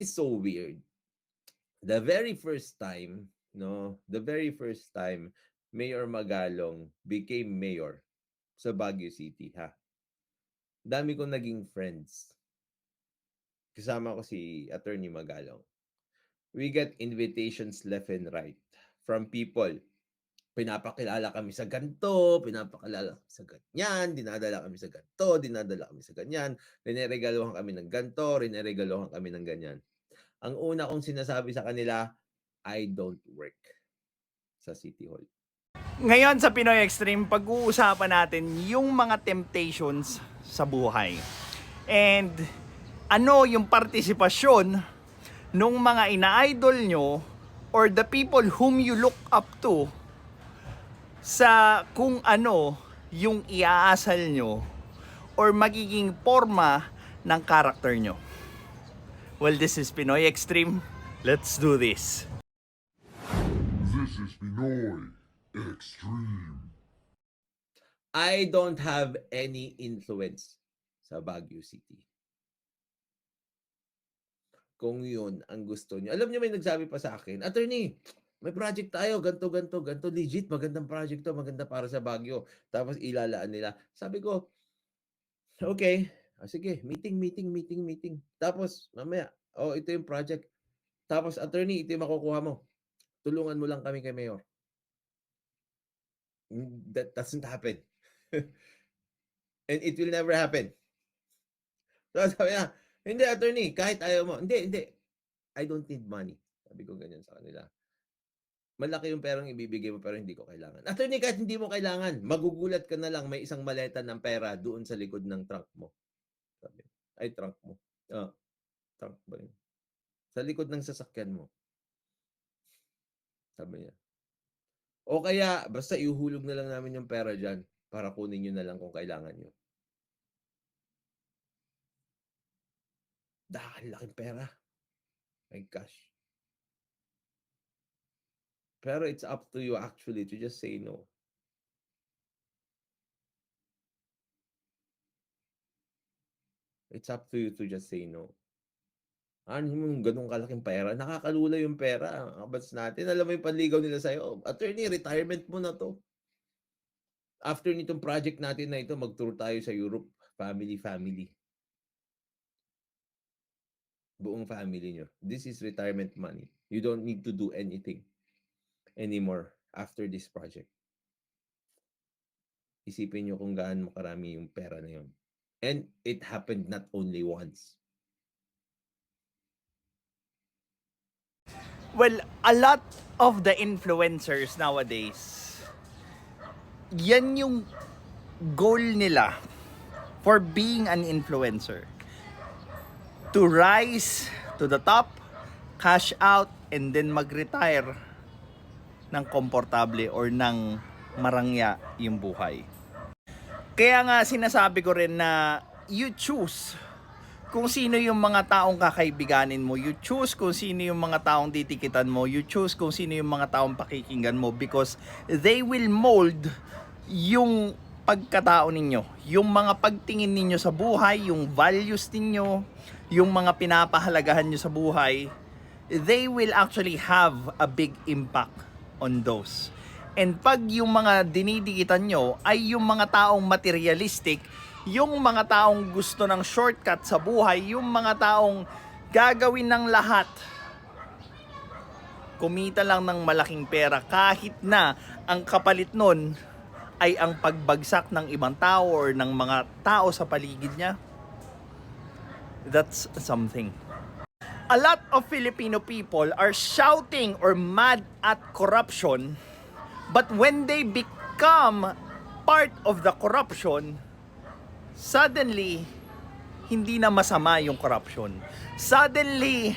It's so weird. The very first time, no, the very first time Mayor Magalong became mayor sa Baguio City, ha. Dami kong naging friends. Kasama ko si Attorney Magalong. We get invitations left and right from people. Pinapakilala kami sa ganto, pinapakilala kami sa ganyan, dinadala kami sa ganto, dinadala kami sa ganyan, rineregaluhan kami ng ganto, rineregaluhan kami ng ganyan. Ang una kong sinasabi sa kanila, I don't work sa City Hall. Ngayon sa Pinoy Extreme, pag-uusapan natin yung mga temptations sa buhay. And ano yung partisipasyon nung mga ina-idol nyo or the people whom you look up to sa kung ano yung iaasal nyo or magiging forma ng character nyo. Well, this is Pinoy Extreme. Let's do this. This is Pinoy Extreme. I don't have any influence sa Baguio City. Kung yun ang gusto niyo. Alam niyo, may nagsabi pa sa akin, Attorney, may project tayo, ganto, legit, magandang project to, maganda para sa Baguio. Tapos ilalaan nila. Sabi ko, okay, sige, meeting. Tapos, mamaya, ito yung project. Tapos, Attorney, ito yung makukuha mo. Tulungan mo lang kami kay Mayor. That doesn't happen. And it will never happen. So, sabi niya, hindi, Attorney, kahit ayaw mo. Hindi. I don't need money. Sabi ko ganyan sa kanila. Malaki yung perang ibibigay mo pero hindi ko kailangan. Attorney, kahit hindi mo kailangan, magugulat ka na lang may isang maleta ng pera doon sa likod ng trunk mo. Sabi, ay, trunk mo. Trunk ba yun? Sa likod ng sasakyan mo. Sabi niya. O kaya, basta ihuhulog na lang namin yung pera dyan para kunin nyo na lang kung kailangan nyo. Dahil laking pera. My gosh. Pero it's up to you actually to just say no. It's up to you to just say no. Ano yung ganun kalaking pera? Nakakalula yung pera. Ang abats natin. Alam mo yung panligaw nila sa'yo. Attorney, retirement mo na to. After nitong project natin na ito, mag-tour tayo sa Europe. Family. Buong family nyo. This is retirement money. You don't need to do anything anymore after this project. Isipin nyo kung gaano karami yung pera na yun. And it happened not only once. Well, a lot of the influencers nowadays, yan yung goal nila for being an influencer. To rise to the top, cash out, and then mag-retire ng komportable or ng marangya yung buhay. Kaya nga sinasabi ko rin na you choose kung sino yung mga taong kakaibiganin mo. You choose kung sino yung mga taong titikitan mo. You choose kung sino yung mga taong pakikinggan mo because they will mold yung pagkatao ninyo. Yung mga pagtingin ninyo sa buhay, yung values ninyo, yung mga pinapahalagahan nyo sa buhay, they will actually have a big impact on those. And pag yung mga dinidikitan nyo ay yung mga taong materialistic, yung mga taong gusto ng shortcut sa buhay, yung mga taong gagawin ng lahat, kumita lang ng malaking pera kahit na ang kapalit nun ay ang pagbagsak ng ibang tao or ng mga tao sa paligid niya, that's something. A lot of Filipino people are shouting or mad at corruption, but when they become part of the corruption, suddenly, hindi na masama yung corruption. Suddenly,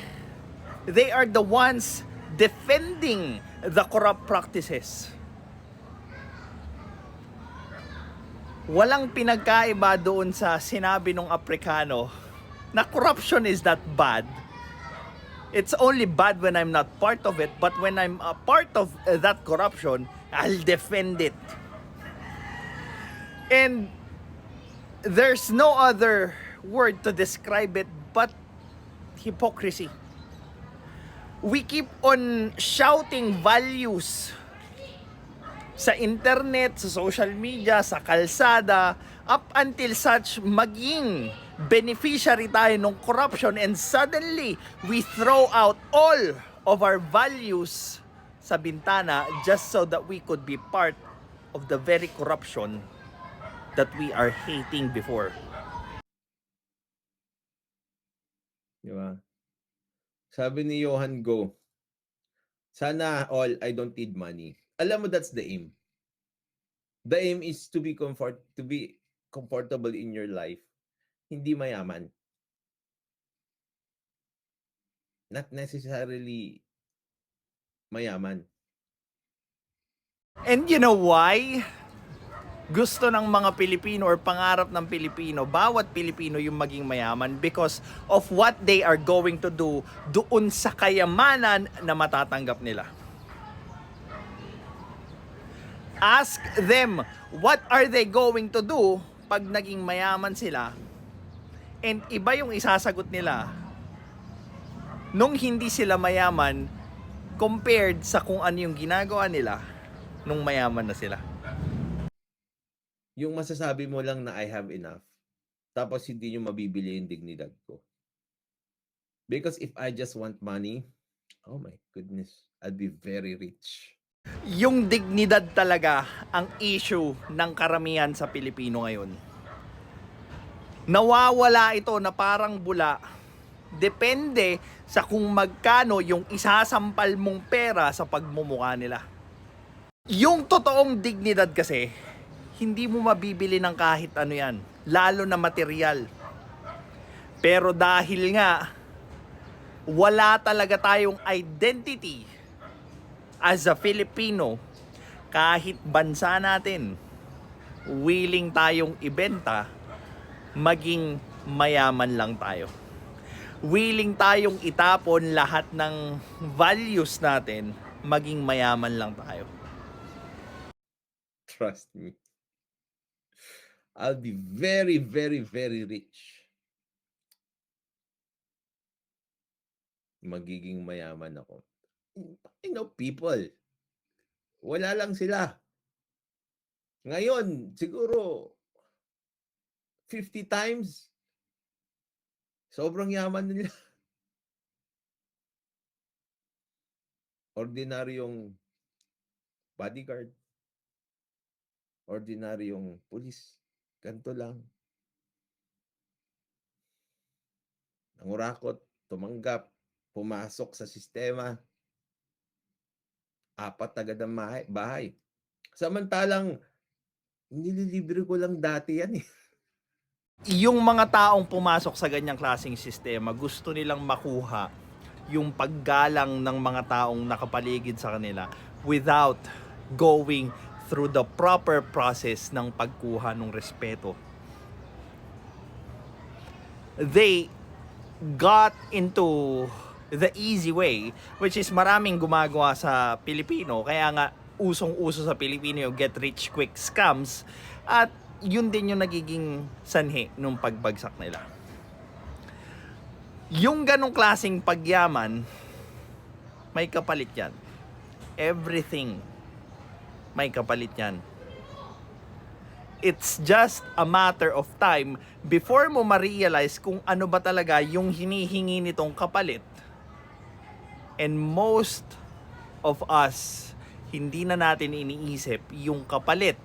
they are the ones defending the corrupt practices. Walang pinagkaiba doon sa sinabi ng Aprikano na corruption is not bad. It's only bad when I'm not part of it, but when I'm a part of that corruption, I'll defend it. And there's no other word to describe it but hypocrisy. We keep on shouting values sa internet, sa social media, sa kalsada, up until such maging beneficiary tayo ng corruption, and suddenly we throw out all of our values sa bintana just so that we could be part of the very corruption that we are hating before. Di ba? Sabi ni Johan Go, sana all, I don't need money. Alam mo, that's the aim. The aim is to be comfortable in your life. Hindi mayaman. Not necessarily mayaman. And you know why? Gusto ng mga Pilipino or pangarap ng Pilipino, bawat Pilipino yung maging mayaman because of what they are going to do doon sa kayamanan na matatanggap nila. Ask them, what are they going to do pag naging mayaman sila? And iba yung isasagot nila nung hindi sila mayaman compared sa kung ano yung ginagawa nila nung mayaman na sila. Yung masasabi mo lang na I have enough, tapos hindi nyo mabibili yung dignidad ko. Because if I just want money, oh my goodness, I'd be very rich. Yung dignidad talaga ang issue ng karamihan sa Pilipino ngayon. Nawawala ito na parang bula. Depende sa kung magkano yung isasampal mong pera sa pagmumukha nila. Yung totoong dignidad kasi, hindi mo mabibili ng kahit ano yan, lalo na material. Pero dahil nga, wala talaga tayong identity as a Filipino, kahit bansa natin, willing tayong ibenta, maging mayaman lang tayo. Willing tayong itapon lahat ng values natin, maging mayaman lang tayo. Trust me. I'll be very, very, very rich. Magiging mayaman ako. I know people. Wala lang sila. Ngayon, siguro 50 times. Sobrang yaman nila. Ordinaryong bodyguard. Ordinaryong pulis. Ganito lang. Nangurakot, tumanggap, pumasok sa sistema. 4 agad ang bahay. Samantalang, nililibre ko lang dati yan eh. Yung mga taong pumasok sa ganyang klaseng sistema, gusto nilang makuha yung paggalang ng mga taong nakapaligid sa kanila without going through the proper process ng pagkuha ng respeto. They got into the easy way, which is maraming gumagawa sa Pilipino. Kaya nga, usong-uso sa Pilipino yung get rich quick scams, at yun din yung nagiging sanhi nung pagbagsak nila. Yung ganong klaseng pagyaman, may kapalit yan. Everything may kapalit yan. It's just a matter of time before mo ma-realize kung ano ba talaga yung hinihingi nitong kapalit. And most of us, hindi na natin iniisip yung kapalit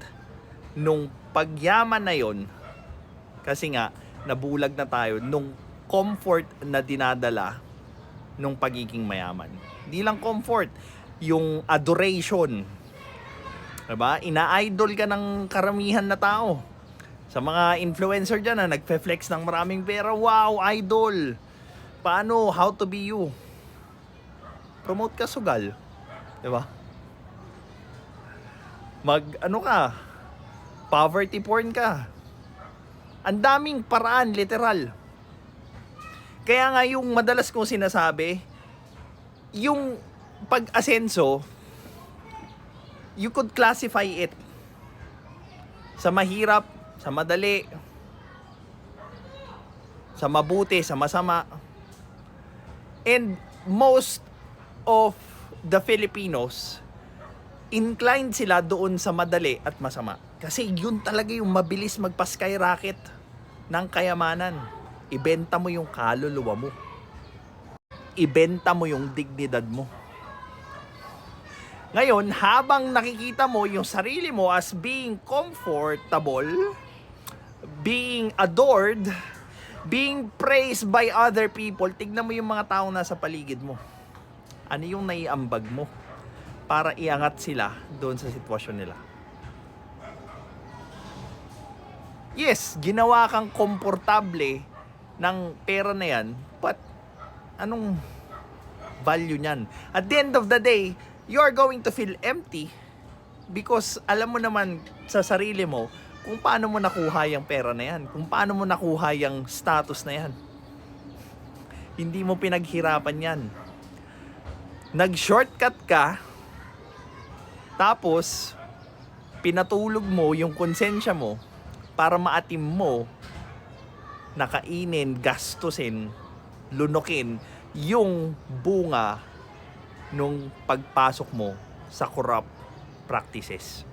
nung pagyaman na yon, kasi nga nabulag na tayo nung comfort na dinadala nung pagiging mayaman. Hindi lang comfort, yung adoration. Diba? Ina-idol ka ng karamihan na tao. Sa mga influencer dyan na nagfe-flex ng maraming pera, wow, idol. Paano? How to be you? Promote ka sugal. Diba? Poverty porn ka. Ang daming paraan, literal. Kaya nga yung madalas kong sinasabi, yung pag-asenso, you could classify it sa mahirap, sa madali, sa mabuti, sa masama. And most of the Filipinos, inclined sila doon sa madali at masama. Kasi yun talaga yung mabilis magpa-skyrocket ng kayamanan. Ibenta mo yung kaluluwa mo. Ibenta mo yung dignidad mo. Ngayon, habang nakikita mo yung sarili mo as being comfortable, being adored, being praised by other people, tignan mo yung mga taong nasa paligid mo. Ano yung naiambag mo para iangat sila doon sa sitwasyon nila? Yes, ginawa kang komportable ng pera na yan, but anong value niyan? At the end of the day, you're going to feel empty because alam mo naman sa sarili mo kung paano mo nakuha yung pera na yan, kung paano mo nakuha yung status na yan. Hindi mo pinaghirapan yan. Nag-shortcut ka, tapos pinatulog mo yung konsensya mo para maatim mo, nakainin, gastusin, lunukin yung bunga nung pagpasok mo sa corrupt practices.